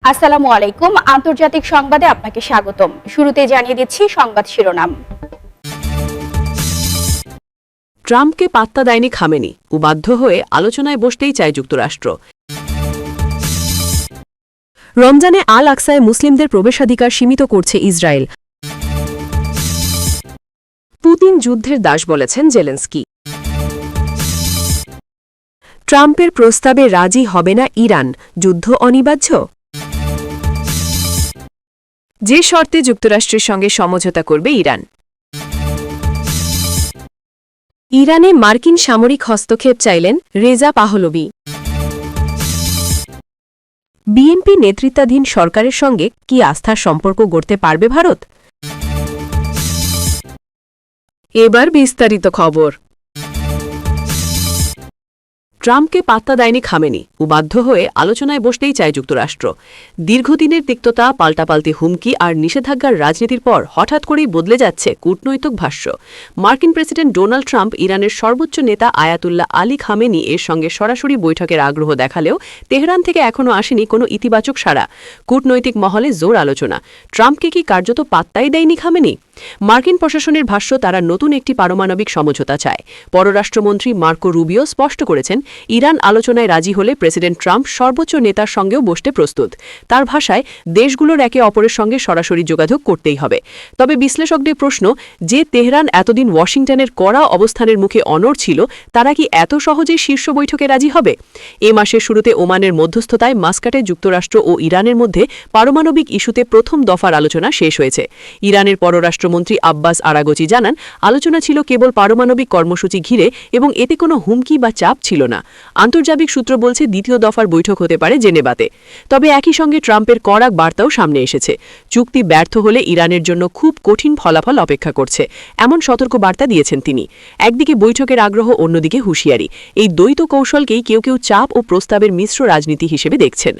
আসসালামু আলাইকুম। আন্তর্জাতিক সংবাদে আপনাকে স্বাগতম। শুরুতে জানিয়ে দিচ্ছি সংবাদ শিরোনাম। ট্রাম্পকে পাত্তা দেয়নি খামেনি, বাধ্য হয়ে আলোচনায় বসতেই চায় যুক্তরাষ্ট্র। রমজানে আল আকসায় মুসলিমদের প্রবেশাধিকার সীমিত করছে ইসরায়েল। পুতিন যুদ্ধের দাস বলেছেন জেলেনস্কি। ট্রাম্পের প্রস্তাবে রাজি হবে না ইরান, যুদ্ধ অনিবার্য। যে শর্তে যুক্তরাষ্ট্রের সঙ্গে সমঝোতা করবে ইরান। ইরানে মার্কিন সামরিক হস্তক্ষেপ চাইলেন রেজা পাহলভি। বিএনপি নেতৃত্বাধীন সরকারের সঙ্গে কি আস্থার সম্পর্ক গড়তে পারবে ভারত? এবার বিস্তারিত খবর। ট্রাম্পকে পাত্তা দেয়নি খামেনি, বাধ্য হয়ে আলোচনায় বসতেই চায় যুক্তরাষ্ট্র। দীর্ঘদিনের তিক্ততা, পাল্টাপাল্টি হুমকি আর নিষেধাজ্ঞার রাজনীতির পর হঠাৎ করেই বদলে যাচ্ছে কূটনৈতিক ভাষ্য। মার্কিন প্রেসিডেন্ট ডোনাল্ড ট্রাম্প ইরানের সর্বোচ্চ নেতা আয়াতুল্লাহ আলী খামেনি এর সঙ্গে সরাসরি বৈঠকের আগ্রহ দেখালেও তেহরান থেকে এখনও আসেনি কোনো ইতিবাচক সাড়া। কূটনৈতিক মহলে জোর আলোচনা, ট্রাম্পকে কি কার্যত পাত্তাই দেয়নি খামেনি? মার্কিন প্রশাসনের ভাষ্য, তারা নতুন একটি পারমাণবিক সমঝোতা চায়। পররাষ্ট্রমন্ত্রী মার্কো রুবিও স্পষ্ট করেছেন, ইরান আলোচনায় রাজি হলে প্রেসিডেন্ট ট্রাম্প সর্বোচ্চ নেতার সঙ্গেও বসতে প্রস্তুত। তার ভাষায়, দেশগুলোর একে অপরের সঙ্গে সরাসরি যোগাযোগ করতেই হবে। তবে বিশ্লেষকদের প্রশ্ন, যে তেহরান এতদিন ওয়াশিংটনের কড়া অবস্থানের মুখে অনড় ছিল, তারা কি এত সহজেই শীর্ষ বৈঠকে রাজি হবে? এ মাসের শুরুতে ওমানের মধ্যস্থতায় মাস্কাটে যুক্তরাষ্ট্র ও ইরানের মধ্যে পারমাণবিক ইস্যুতে প্রথম দফার আলোচনা শেষ হয়েছে। ইরানের পররাষ্ট্রমন্ত্রী আব্বাস আরাগচি জানান, আলোচনা ছিল কেবল পারমাণবিক কর্মসূচি ঘিরে এবং এতে কোনো হুমকি বা চাপ ছিল না। আন্তর্জাতিক সূত্র বলছে, দ্বিতীয় দফার বৈঠক হতে পারে জেনেভাতে। তবে একই সঙ্গে ট্রাম্পের কড়া বার্তাও সামনে এসেছে। চুক্তি ব্যর্থ হলে ইরানের জন্য খুব কঠিন ফলাফল অপেক্ষা করছে, এমন সতর্ক বার্তা দিয়েছেন তিনি। একদিকে বৈঠকের আগ্রহ, অন্যদিকে হুঁশিয়ারি। এই দ্বৈত কৌশলকেই কেউ কেউ চাপ ও প্রস্তাবের মিশ্র রাজনীতি হিসেবে দেখছেন।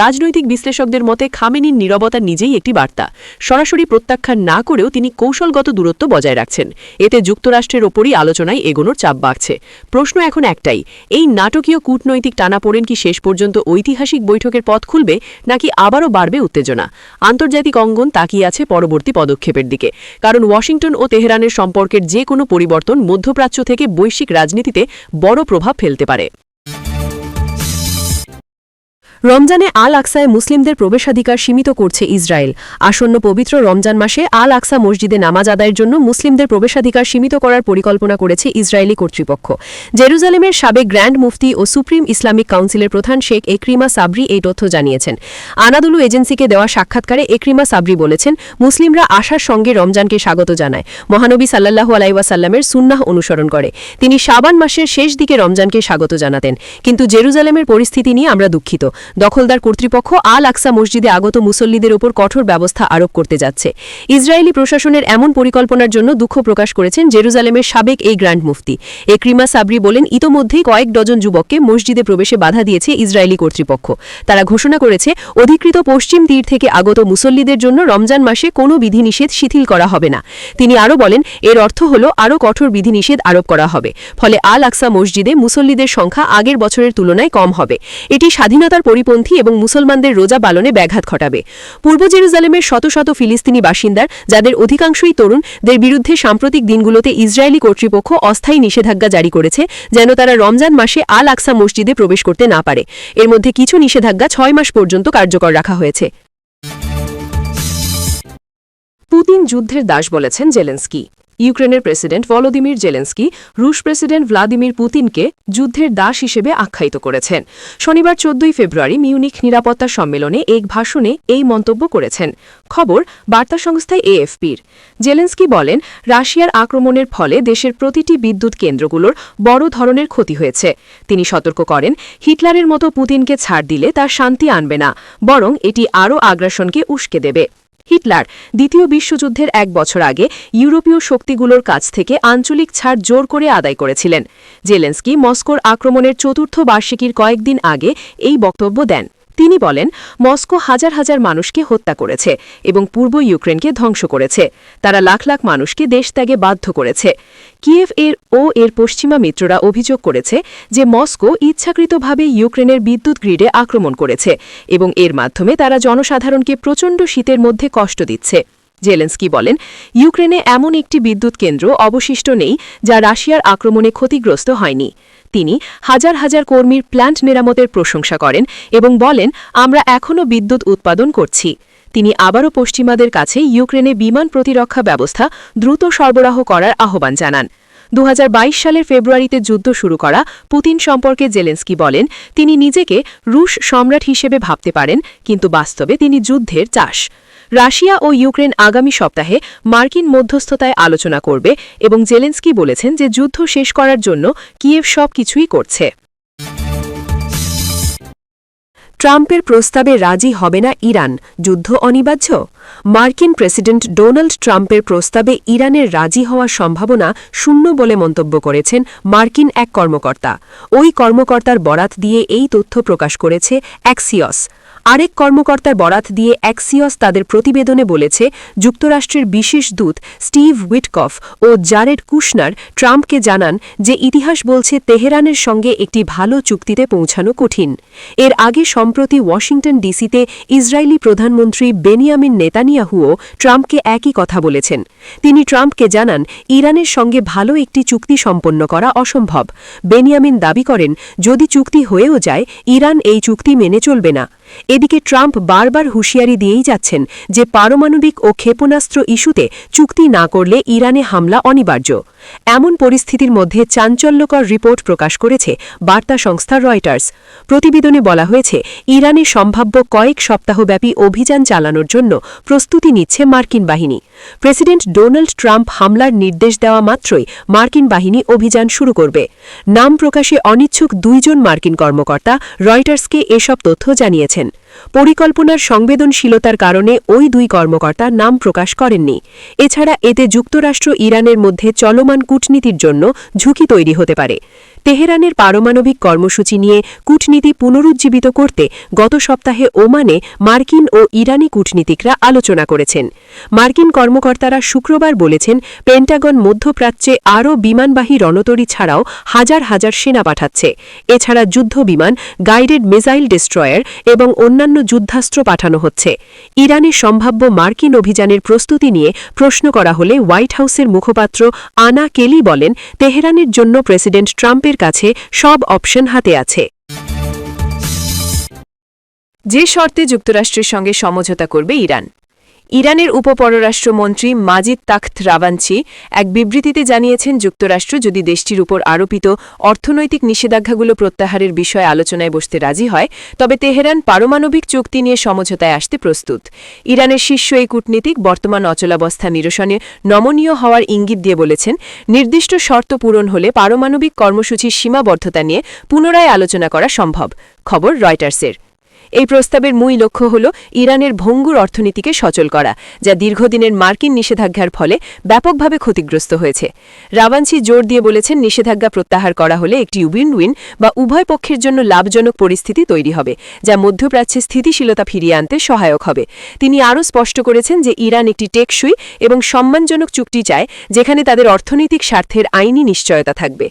রাজনৈতিক বিশ্লেষকদের মতে, খামেনির নীরবতা নিজেই একটি বার্তা। সরাসরি প্রত্যাখ্যান না করেও তিনি কৌশলগত দূরত্ব বজায় রাখছেন। এতে যুক্তরাষ্ট্রের ওপরই আলোচনায় এগোনোর চাপ বাড়ছে। প্রশ্ন এখন একটাই, এই নাটকীয় কূটনৈতিক টানাপোড়েন কি শেষ পর্যন্ত ঐতিহাসিক বৈঠকের পথ খুলবে, নাকি আবারও বাড়বে উত্তেজনা? আন্তর্জাতিক অঙ্গন তাকিয়ে আছে পরবর্তী পদক্ষেপের দিকে, কারণ ওয়াশিংটন ও তেহরানের সম্পর্কের যে কোনো পরিবর্তন মধ্যপ্রাচ্য থেকে বৈশ্বিক রাজনীতিতে বড় প্রভাব ফেলতে পারে। রমজানে আল আকসায় মুসলিমদের প্রবেশাধিকার সীমিত করছে ইসরায়েল। আসন্ন পবিত্র রমজান মাসে আল আকসা মসজিদে নামাজ আদায়ের জন্য মুসলিমদের প্রবেশাধিকার সীমিত করার পরিকল্পনা করেছে ইসরায়েলি কর্তৃপক্ষ। জেরুজালেমের সাবেক গ্র্যান্ড মুফতি ও সুপ্রিম ইসলামিক কাউন্সিলের প্রধান শেখ একরিমা সাবরি এই তথ্য জানিয়েছেন। আনাদুলু এজেন্সিকে দেওয়া সাক্ষাৎকারে একরিমা সাবরি বলেছেন, মুসলিমরা আশার সঙ্গে রমজানকে স্বাগত জানায়, মহানবী সাল্লাল্লাহু আলাইহি ওয়াসাল্লামের সুন্নাহ অনুসরণ করে। তিনি শাবান মাসের শেষ দিকে রমজানকে স্বাগত জানাতেন। কিন্তু জেরুজালেমের পরিস্থিতি নিয়ে আমরা দুঃখিত। দখলদার কর্তৃপক্ষ আল আকসা মসজিদে আগত মুসল্লিদের ওপর কঠোর ব্যবস্থা আরোপ করতে যাচ্ছে। ইসরায়েলি প্রশাসনের এমন পরিকল্পনার জন্য দুঃখ প্রকাশ করেছেন জেরুজালেমের সাবেক এই গ্র্যান্ড মুফতি। একরিমা সাবরি বলেন, ইতোমধ্যেই কয়েক ডজন যুবককে মসজিদে প্রবেশে বাধা দিয়েছে ইসরায়েলি কর্তৃপক্ষ। তারা ঘোষণা করেছে, অধিকৃত পশ্চিম তীর থেকে আগত মুসল্লিদের জন্য রমজান মাসে কোনো বিধিনিষেধ শিথিল করা হবে না। তিনি আরও বলেন, এর অর্থ হল আরও কঠোর বিধিনিষেধ আরোপ করা হবে। ফলে আল আকসা মসজিদে মুসল্লিদের সংখ্যা আগের বছরের তুলনায় কম হবে। এটি স্বাধীনতার পরিপন্থী এবং মুসলমানদের রোজা পালনে ব্যাঘাত ঘটাবে। পূর্ব জেরুজালেমের শত শত ফিলিস্তিনি বাসিন্দার, যাদের অধিকাংশই তরুণদের বিরুদ্ধে সাম্প্রতিক দিনগুলোতে ইসরায়েলি কর্তৃপক্ষ অস্থায়ী নিষেধাজ্ঞা জারি করেছে, যেন তারা রমজান মাসে আল আকসা মসজিদে প্রবেশ করতে না পারে। এর মধ্যে কিছু নিষেধাজ্ঞা 6 মাস পর্যন্ত কার্যকর রাখা হয়েছে। পুতিন যুদ্ধের দাস বলেছেন জেলেনস্কি। ইউক্রেনের প্রেসিডেন্ট ভলোদিমির জেলেনস্কি রুশ প্রেসিডেন্ট ভ্লাদিমির পুতিনকে যুদ্ধের দাস হিসেবে আখ্যায়িত করেছেন। শনিবার 14 ফেব্রুয়ারি মিউনিখ নিরাপত্তা সম্মেলনে এক ভাষণে এই মন্তব্য করেছেন। খবর বার্তা সংস্থা এএফপির। জেলেনস্কি বলেন, রাশিয়ার আক্রমণের ফলে দেশের প্রতিটি বিদ্যুৎ কেন্দ্রগুলোর বড় ধরনের ক্ষতি হয়েছে। তিনি সতর্ক করেন, হিটলারের মতো পুতিনকে ছাড় দিলে তা শান্তি আনবে না, বরং এটি আরও আগ্রাসনকে উস্কে দেবে। হিটলার দ্বিতীয় বিশ্বযুদ্ধের 1 বছর আগে ইউরোপীয় শক্তিগুলোর কাছ থেকে আঞ্চলিক ছাড় জোর করে আদায় করেছিলেন। জেলেনস্কি মস্কোর আক্রমণের 4র্থ বার্ষিকীর কয়েকদিন আগে এই বক্তব্য দেন। তিনি বলেন মস্কো হাজার হাজার মানুষকে হত্যা করেছে এবং পূর্ব ইউক্রেনকে ধ্বংস করেছে। তারা লাখ লাখ মানুষকে দেশ ত্যাগে বাধ্য করেছে। কিয়েভ এর পশ্চিমা মিত্ররা অভিযোগ করেছে যে মস্কো ইচ্ছাকৃতভাবে ইউক্রেনের বিদ্যুৎ গ্রিডে আক্রমণ করেছে এবং এর মাধ্যমে তারা জনসাধারণকে প্রচণ্ড শীতের মধ্যে কষ্ট দিচ্ছে। জেলেন্সকি বলেন ইউক্রেনে এমন একটি বিদ্যুৎ কেন্দ্র অবশিষ্ট নেই যা রাশিয়ার আক্রমণে ক্ষতিগ্রস্ত হয়নি। তিনি হাজার হাজার কর্মীর প্ল্যান্ট মেরামতের প্রশংসা করেন এবং বলেন আমরা এখনও বিদ্যুৎ উৎপাদন করছি। তিনি আবারও পশ্চিমাদের কাছে ইউক্রেনে বিমান প্রতিরক্ষা ব্যবস্থা দ্রুত সরবরাহ করার আহ্বান জানান। 2022 সালের ফেব্রুয়ারিতে যুদ্ধ শুরু করা পুতিন সম্পর্কে জেলেন্সকি বলেন তিনি নিজেকে রুশ সম্রাট হিসেবে ভাবতে পারেন, কিন্তু বাস্তবে তিনি যুদ্ধের চাষ। রাশিয়া ও ইউক্রেন আগামী সপ্তাহে মার্কিন মধ্যস্থতায় আলোচনা করবে এবং জেলেন্সকি বলেছেন যে যুদ্ধ শেষ করার জন্য কিয়েভ সবকিছুই করছে। ট্রাম্পের প্রস্তাবে রাজি হবে না ইরান, যুদ্ধ অনিবার্য। মার্কিন প্রেসিডেন্ট ডোনাল্ড ট্রাম্পের প্রস্তাবে ইরানের রাজি হওয়ার সম্ভাবনা শূন্য বলে মন্তব্য করেছেন মার্কিন এক কর্মকর্তা। ওই কর্মকর্তার বরাত দিয়ে এই তথ্য প্রকাশ করেছে অ্যাক্সিয়স। আরেক কর্মকর্তার বরাত দিয়ে অ্যাক্সিয়স তাদের প্রতিবেদনে বলেছে যুক্তরাষ্ট্রের বিশেষ দূত স্টিভ উইটকফ ও জারেড কুশনার ট্রাম্পকে জানান যে ইতিহাস বলছে তেহরানের সঙ্গে একটি ভালো চুক্তিতে পৌঁছানো কঠিন। এর আগে সম্প্রতি ওয়াশিংটন ডিসিতে ইসরায়েলি প্রধানমন্ত্রী বেনিয়ামিন নেতানিয়াহুও ট্রাম্পকে একই কথা বলেছেন। তিনি ট্রাম্পকে জানান ইরানের সঙ্গে ভালো একটি চুক্তি সম্পন্ন করা অসম্ভব। বেনিয়ামিন দাবি করেন যদি চুক্তি হয়েও যায় ইরান এই চুক্তি মেনে চলবে না। এদিকে ট্রাম্প বারবার হুঁশিয়ারি দিয়েই যাচ্ছেন যে পারমাণবিক ও ক্ষেপণাস্ত্র ইস্যুতে চুক্তি না করলে ইরানে হামলা অনিবার্য। এমন পরিস্থিতির মধ্যে চাঞ্চল্যকর রিপোর্ট প্রকাশ করেছে বার্তা সংস্থা রয়টার্স। প্রতিবেদনে বলা হয়েছে ইরানে সম্ভাব্য কয়েক সপ্তাহব্যাপী অভিযান চালানোর জন্য প্রস্তুতি নিচ্ছে মার্কিন বাহিনী। প্রেসিডেন্ট ডোনাল্ড ট্রাম্প হামলার নির্দেশ দেওয়া মাত্রই মার্কিন বাহিনী অভিযান শুরু করবে। নাম প্রকাশে অনিচ্ছুক দুইজন মার্কিন কর্মকর্তা রয়টার্সকে এসব তথ্য জানিয়েছেন। পরিকল্পনার সংবেদনশীলতার কারণে ওই দুই কর্মকর্তা নাম প্রকাশ করেননি। এছাড়া এতে যুক্তরাষ্ট্র ইরানের মধ্যে চলমান কূটনীতির জন্য ঝুঁকি তৈরি হতে পারে। তেহরানের পারমাণবিক কর্মসূচি নিয়ে কূটনীতি পুনরুজ্জীবিত করতে গত সপ্তাহে ওমানে মার্কিন ও ইরানি কূটনীতিকরা আলোচনা করেছেন। মার্কিন কর্মকর্তারা শুক্রবার বলেছেন পেন্টাগন মধ্যপ্রাচ্যে আরও বিমানবাহী রণতরী ছাড়াও হাজার হাজার সেনা পাঠাচ্ছে। এছাড়া যুদ্ধ বিমান, গাইডেড মিসাইল ডিস্ট্রয়ার এবং অন্যান্য যুদ্ধাস্ত্র পাঠানো হচ্ছে। ইরানে সম্ভাব্য মার্কিন অভিযানের প্রস্তুতি নিয়ে প্রশ্ন করা হলে হোয়াইট হাউসের মুখপাত্র আনা কেলি বলেন তেহরানের জন্য প্রেসিডেন্ট ট্রাম্পের কাছে সব অপশন হাতে আছে। যে শর্তে যুক্তরাষ্ট্রের সঙ্গে সমঝোতা করবে ইরান। ইরানের উপপররাষ্ট্রমন্ত্রী মাজিদ তাখত রাভানচি এক বিবৃতিতে জানিয়েছেন যুক্তরাষ্ট্র যদি দেশটির উপর আরোপিত অর্থনৈতিক নিষেধাজ্ঞাগুলো প্রত্যাহারের বিষয়ে আলোচনায় বসতে রাজি হয় তবে তেহরান পারমাণবিক চুক্তি নিয়ে সমঝোতায় আসতে প্রস্তুত। ইরানের শীর্ষ এই কূটনীতিক বর্তমান অচলাবস্থা নিরসনে নমনীয় হওয়ার ইঙ্গিত দিয়ে বলেছেন নির্দিষ্ট শর্ত পূরণ হলে পারমাণবিক কর্মসূচির সীমাবদ্ধতা নিয়ে পুনরায় আলোচনা করা সম্ভব। খবর রয়টার্সের। এই প্রস্তাবের মূল লক্ষ্য হল ইরানের ভঙ্গুর অর্থনীতিকে সচল করা, যা দীর্ঘদিনের মার্কিন নিষেধাজ্ঞার ফলে ব্যাপকভাবে ক্ষতিগ্রস্ত হয়েছে। রাভানচি জোর দিয়ে বলেছেন নিষেধাজ্ঞা প্রত্যাহার করা হলে একটি উইন উইন বা উভয় পক্ষের জন্য লাভজনক পরিস্থিতি তৈরি হবে, যা মধ্যপ্রাচ্যে স্থিতিশীলতা ফিরিয়ে আনতে সহায়ক হবে। তিনি আরও স্পষ্ট করেছেন যে ইরান একটি টেকসই এবং সম্মানজনক চুক্তি চায় যেখানে তাদের অর্থনৈতিক স্বার্থের আইনি নিশ্চয়তা থাকবে।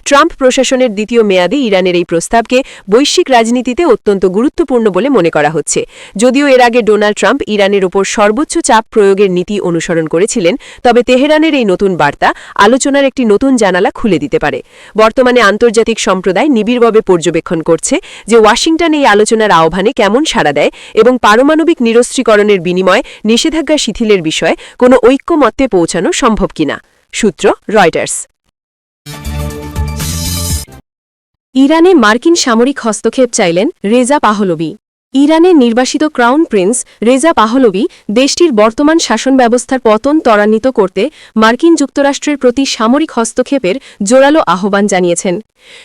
ট্রাম্প প্রশাসনের দ্বিতীয় মেয়াদে ইরানের এই প্রস্তাবকে বৈশ্বিক রাজনীতিতে অত্যন্ত গুরুত্বপূর্ণ বলে মনে করা হচ্ছে। যদিও এর আগে ডোনাল্ড ট্রাম্প ইরানের ওপর সর্বোচ্চ চাপ প্রয়োগের নীতি অনুসরণ করেছিলেন, তবে তেহরানের এই নতুন বার্তা আলোচনার একটি নতুন জানালা খুলে দিতে পারে। বর্তমানে আন্তর্জাতিক সম্প্রদায় নিবিড়ভাবে পর্যবেক্ষণ করছে যে ওয়াশিংটন এই আলোচনার আহ্বানে কেমন সাড়া দেয় এবং পারমাণবিক নিরস্ত্রীকরণের বিনিময়ে নিষেধাজ্ঞা শিথিলের বিষয়ে কোনো ঐক্যমত্যে পৌঁছানো সম্ভব কিনা। সূত্র রয়টার্স। ইরানে মার্কিন সামরিক হস্তক্ষেপ চাইলেন রেজা পাহলভি। ইরানের নির্বাসিত ক্রাউন প্রিন্স রেজা পাহলভি দেশটির বর্তমান শাসন ব্যবস্থার পতন ত্বরান্বিত করতে মার্কিন যুক্তরাষ্ট্রের প্রতি সামরিক হস্তক্ষেপের জোরালো আহ্বান জানিয়েছেন।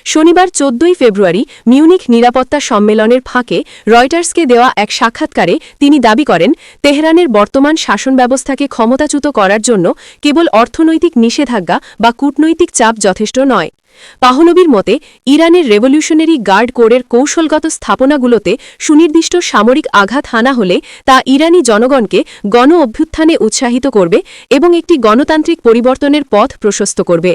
শনিবার 14 ফেব্রুয়ারি মিউনিখ নিরাপত্তা সম্মেলনের ফাঁকে রয়টার্সকে দেওয়া এক সাক্ষাৎকারে তিনি দাবি করেন তেহরানের বর্তমান শাসন ব্যবস্থাকে ক্ষমতাচ্যুত করার জন্য কেবল অর্থনৈতিক নিষেধাজ্ঞা বা কূটনৈতিক চাপ যথেষ্ট নয়। পাহলবির মতে ইরানের রেভলিউশনারি গার্ড কোরের কৌশলগত স্থাপনাগুলোতে সুনির্দিষ্ট সামরিক আঘাত হানা হলে তা ইরানি জনগণকে গণ অভ্যুত্থানে উৎসাহিত করবে এবং একটি গণতান্ত্রিক পরিবর্তনের পথ প্রশস্ত করবে।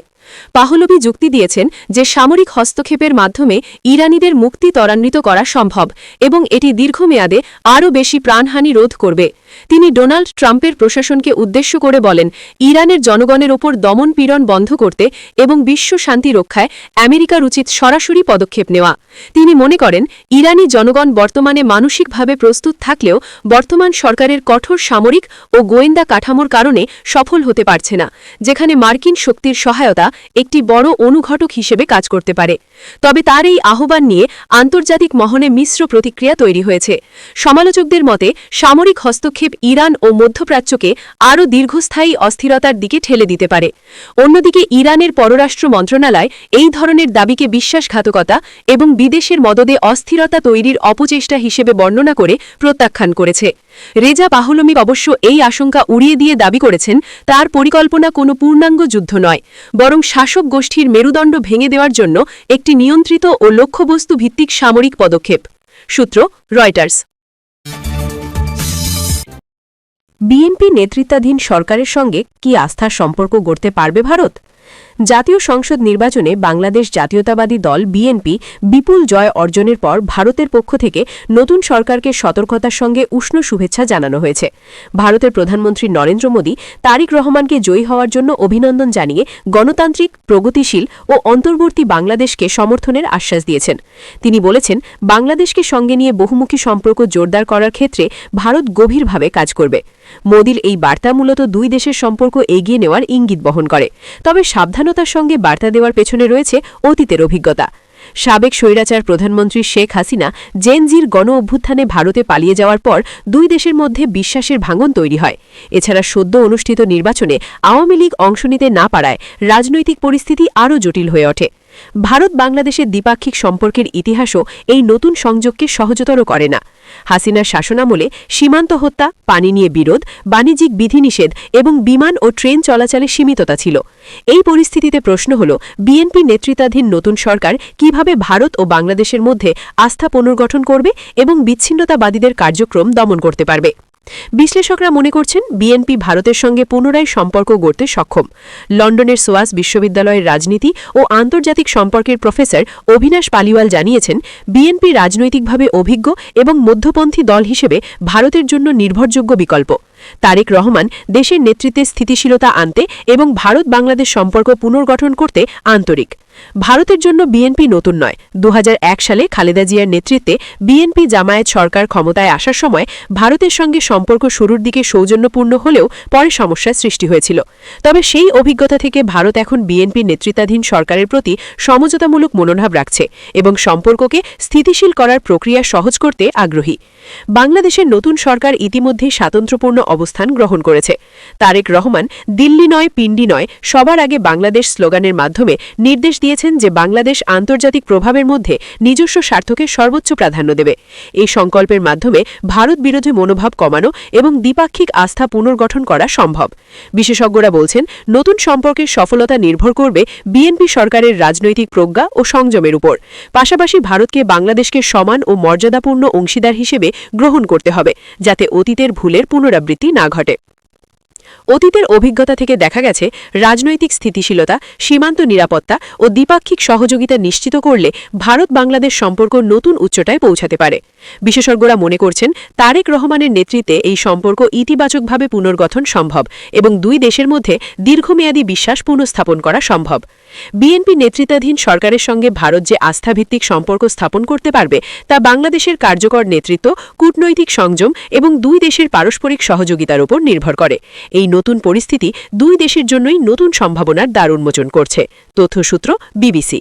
পাহলবি যুক্তি দিয়েছেন যে সামরিক হস্তক্ষেপের মাধ্যমে ইরানিদের মুক্তি ত্বরান্বিত করা সম্ভব এবং এটি দীর্ঘমেয়াদে আরও বেশি প্রাণহানি রোধ করবে। তিনি ডোনাল্ড ট্রাম্পের প্রশাসনকে উদ্দেশ্য করে বলেন, ইরানের জনগণের ওপর দমনপীড়ন বন্ধ করতে এবং বিশ্ব শান্তি রক্ষায় আমেরিকার উচিত সরাসরি পদক্ষেপ নেওয়া। তিনি মনে করেন, ইরানি জনগণ বর্তমানে মানসিকভাবে প্রস্তুত থাকলেও বর্তমান সরকারের কঠোর সামরিক ও গোয়েন্দা কাঠামোর কারণে সফল হতে পারছে না, যেখানে মার্কিন শক্তির সহায়তা একটি বড় অনুঘটক হিসেবে কাজ করতে পারে। তবে তার এই আহ্বান নিয়ে আন্তর্জাতিক মহলে মিশ্র প্রতিক্রিয়া তৈরি হয়েছে। সমালোচকদের মতে সামরিক হস্তক্ষেপ ইরান ও মধ্যপ্রাচ্যকে আরও দীর্ঘস্থায়ী অস্থিরতার দিকে ঠেলে দিতে পারে। অন্যদিকে ইরানের পররাষ্ট্র মন্ত্রণালয় এই ধরনের দাবিকে বিশ্বাসঘাতকতা এবং বিদেশের মদদে অস্থিরতা তৈরির অপচেষ্টা হিসেবে বর্ণনা করে প্রত্যাখ্যান করেছে। রেজা পাহলমি অবশ্য এই আশঙ্কা উড়িয়ে দিয়ে দাবি করেছেন, তার পরিকল্পনা কোনো পূর্ণাঙ্গ যুদ্ধ নয়, বরং শাসক গোষ্ঠীর মেরুদণ্ড ভেঙে দেওয়ার জন্য একটি নিয়ন্ত্রিত ও লক্ষ্যবস্তু ভিত্তিক সামরিক পদক্ষেপ। সূত্র রয়টার্স। বিএনপি নেতৃত্বাধীন সরকারের সঙ্গে কি আস্থার সম্পর্ক গড়তে পারবে ভারত? জাতীয় সংসদ নির্বাচনে বাংলাদেশ জাতীয়তাবাদী দল বিএনপি বিপুল জয় অর্জনের পর ভারতের পক্ষ থেকে নতুন সরকারকে সতর্কতার সঙ্গে উষ্ণ শুভেচ্ছা জানানো হয়েছে। ভারতের প্রধানমন্ত্রী নরেন্দ্র মোদী তারেক রহমানকে জয়ী হওয়ার জন্য অভিনন্দন জানিয়ে গণতান্ত্রিক, প্রগতিশীল ও অন্তর্বর্তী বাংলাদেশকে সমর্থনের আশ্বাস দিয়েছেন। তিনি বলেছেন, বাংলাদেশকে সঙ্গে নিয়ে বহুমুখী সম্পর্ক জোরদার করার ক্ষেত্রে ভারত গভীরভাবে কাজ করবে। মোদীর এই বার্তা মূলত দুই দেশের সম্পর্ক এগিয়ে নেওয়ার ইঙ্গিত বহন করে, তবে সাবধানতার সঙ্গে বার্তা দেওয়ার পেছনে রয়েছে অতীতের অভিজ্ঞতা। সাবেক স্বৈরাচার প্রধানমন্ত্রী শেখ হাসিনা জেনজির গণ অভ্যুত্থানে ভারতে পালিয়ে যাওয়ার পর দুই দেশের মধ্যে বিশ্বাসের ভাঙন তৈরি হয়। এছাড়া সদ্য অনুষ্ঠিত নির্বাচনে আওয়ামী লীগ অংশ নিতে না পারায় রাজনৈতিক পরিস্থিতি আরও জটিল হয়ে ওঠে। ভারত বাংলাদেশের দ্বিপাক্ষিক সম্পর্কের ইতিহাসও এই নতুন সংযোগকে সহজতর করে না। হাসিনার শাসনামলে সীমান্ত হত্যা, পানি নিয়ে বিরোধ, বাণিজ্যিক বিধিনিষেধ এবং বিমান ও ট্রেন চলাচলে সীমিততা ছিল। এই পরিস্থিতিতে প্রশ্ন হল, বিএনপি নেতৃত্বাধীন নতুন সরকার কিভাবে ভারত ও বাংলাদেশের মধ্যে আস্থা পুনর্গঠন করবে এবং বিচ্ছিন্নতাবাদীদের কার্যক্রম দমন করতে পারবে। বিশ্লেষকরা মনে করছেন, বিএনপি ভারতের সঙ্গে পুনরায় সম্পর্ক গড়তে সক্ষম। লন্ডনের সোয়াস বিশ্ববিদ্যালয়ের রাজনীতি ও আন্তর্জাতিক সম্পর্কের প্রফেসর অভিনাশ পালিওয়াল জানিয়েছেন, বিএনপি রাজনৈতিকভাবে অভিজ্ঞ এবং মধ্যপন্থী দল হিসেবে ভারতের জন্য নির্ভরযোগ্য বিকল্প। তারেক রহমান দেশের নেতৃত্বে স্থিতিশীলতা আনতে এবং ভারত বাংলাদেশ সম্পর্ক পুনর্গঠন করতে আন্তরিক। ভারতের জন্য বিএনপি নতুন নয়। 2001 সালে খালেদা জিয়ার নেতৃত্বে বিএনপি জামায়াত সরকার ক্ষমতায় আসার সময় ভারতের সঙ্গে সম্পর্ক শুরুর দিকে সৌজন্যপূর্ণ হলেও পরে সমস্যার সৃষ্টি হয়েছিল। তবে সেই অভিজ্ঞতা থেকে ভারত এখন বিএনপি নেতৃত্বাধীন সরকারের প্রতি সমঝোতামূলক মনোভাব রাখছে এবং সম্পর্ককে স্থিতিশীল করার প্রক্রিয়া সহজ করতে আগ্রহী। বাংলাদেশের নতুন সরকার ইতিমধ্যে স্বাতন্ত্র্যপূর্ণ অবস্থান গ্রহণ করেছে। তারেক রহমান দিল্লি নয়, পিন্ডি নয়, সবার আগে বাংলাদেশ স্লোগানের মাধ্যমে নির্দেশ দিয়েছেন যে বাংলাদেশ আন্তর্জাতিক প্রভাবের মধ্যে নিজস্ব স্বার্থকে সর্বোচ্চ প্রাধান্য দেবে। এই সংকল্পের মাধ্যমে ভারত বিরোধী মনোভাব কমানো এবং দ্বিপাক্ষিক আস্থা পুনর্গঠন করা সম্ভব। বিশেষজ্ঞরা বলছেন, নতুন সম্পর্কের সফলতা নির্ভর করবে বিএনপি সরকারের রাজনৈতিক প্রজ্ঞা ও সংযমের উপর। পাশাপাশি ভারতকে বাংলাদেশকে সমান ও মর্যাদাপূর্ণ অংশীদার হিসেবে গ্রহণ করতে হবে, যাতে অতীতের ভুলের পুনরাবৃত্তি না ঘটে। অতীতের অভিজ্ঞতা থেকে দেখা গেছে, রাজনৈতিক স্থিতিশীলতা, সীমান্ত নিরাপত্তা ও দ্বিপাক্ষিক সহযোগিতা নিশ্চিত করলে ভারত বাংলাদেশ সম্পর্ক নতুন উচ্চতায় পৌঁছাতে পারে। বিশেষজ্ঞরা মনে করছেন, তারেক রহমানের নেতৃত্বে এই সম্পর্ক ইতিবাচকভাবে পুনর্গঠন সম্ভব এবং দুই দেশের মধ্যে দীর্ঘমেয়াদী বিশ্বাস পুনঃস্থাপন করা সম্ভব। বিএনপি নেতৃত্বাধীন সরকারের সঙ্গে ভারত যে আস্থাভিত্তিক সম্পর্ক স্থাপন করতে পারবে তা বাংলাদেশের কার্যকর নেতৃত্ব, কূটনৈতিক সংযম এবং দুই দেশের পারস্পরিক সহযোগিতার উপর নির্ভর করে। এই নতুন পরিস্থিতি দুই দেশের জন্যই নতুন সম্ভাবনার দ্বার উন্মোচন করছে। তথ্যসূত্র বিবিসি।